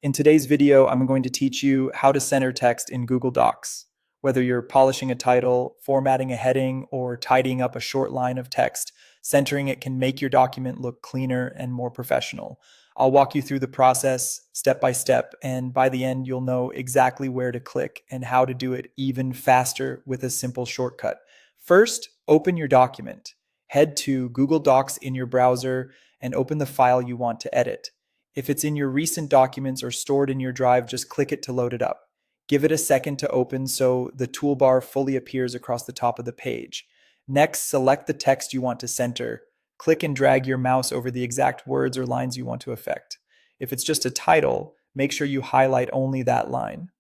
In today's video, I'm going to teach you how to center text in Google Docs. Whether you're polishing a title, formatting a heading, or tidying up a short line of text, centering it can make your document look cleaner and more professional. I'll walk you through the process step by step, and by the end, you'll know exactly where to click and how to do it even faster with a simple shortcut. First, open your document. Head to Google Docs in your browser and open the file you want to edit. If it's in your recent documents or stored in your drive, just click it to load it up. Give it a second to open so the toolbar fully appears across the top of the page. Next, select the text you want to center. Click and drag your mouse over the exact words or lines you want to affect. If it's just a title, make sure you highlight only that line.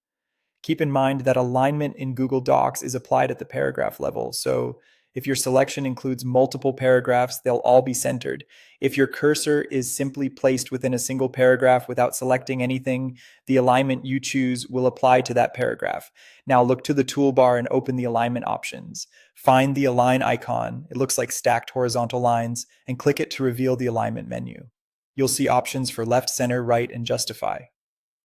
Keep in mind that alignment in Google Docs is applied at the paragraph level, so if your selection includes multiple paragraphs, they'll all be centered. If your cursor is simply placed within a single paragraph without selecting anything, the alignment you choose will apply to that paragraph. Now look to the toolbar and open the alignment options. Find the align icon, it looks like stacked horizontal lines, and click it to reveal the alignment menu. You'll see options for left, center, right, and justify.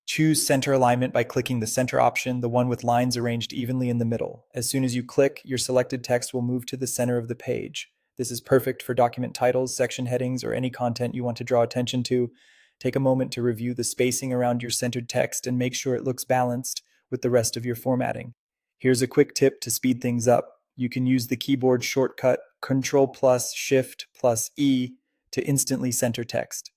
Choose center alignment by clicking the center option, the one with lines arranged evenly in the middle. As soon as you click, your selected text will move to the center of the page. This is perfect for document titles, section headings, or any content you want to draw attention to. Take a moment to review the spacing around your centered text and make sure it looks balanced with the rest of your formatting. Here's a quick tip to speed things up. You can use the keyboard shortcut Ctrl plus Shift plus E to instantly center text.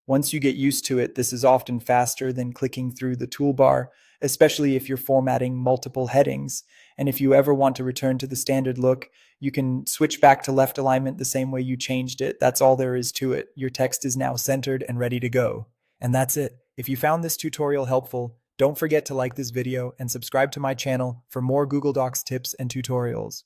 Once you get used to it, this is often faster than clicking through the toolbar, especially if you're formatting multiple headings. And if you ever want to return to the standard look, you can switch back to left alignment the same way you changed it. That's all there is to it. Your text is now centered and ready to go. And that's it. If you found this tutorial helpful, don't forget to like this video and subscribe to my channel for more Google Docs tips and tutorials.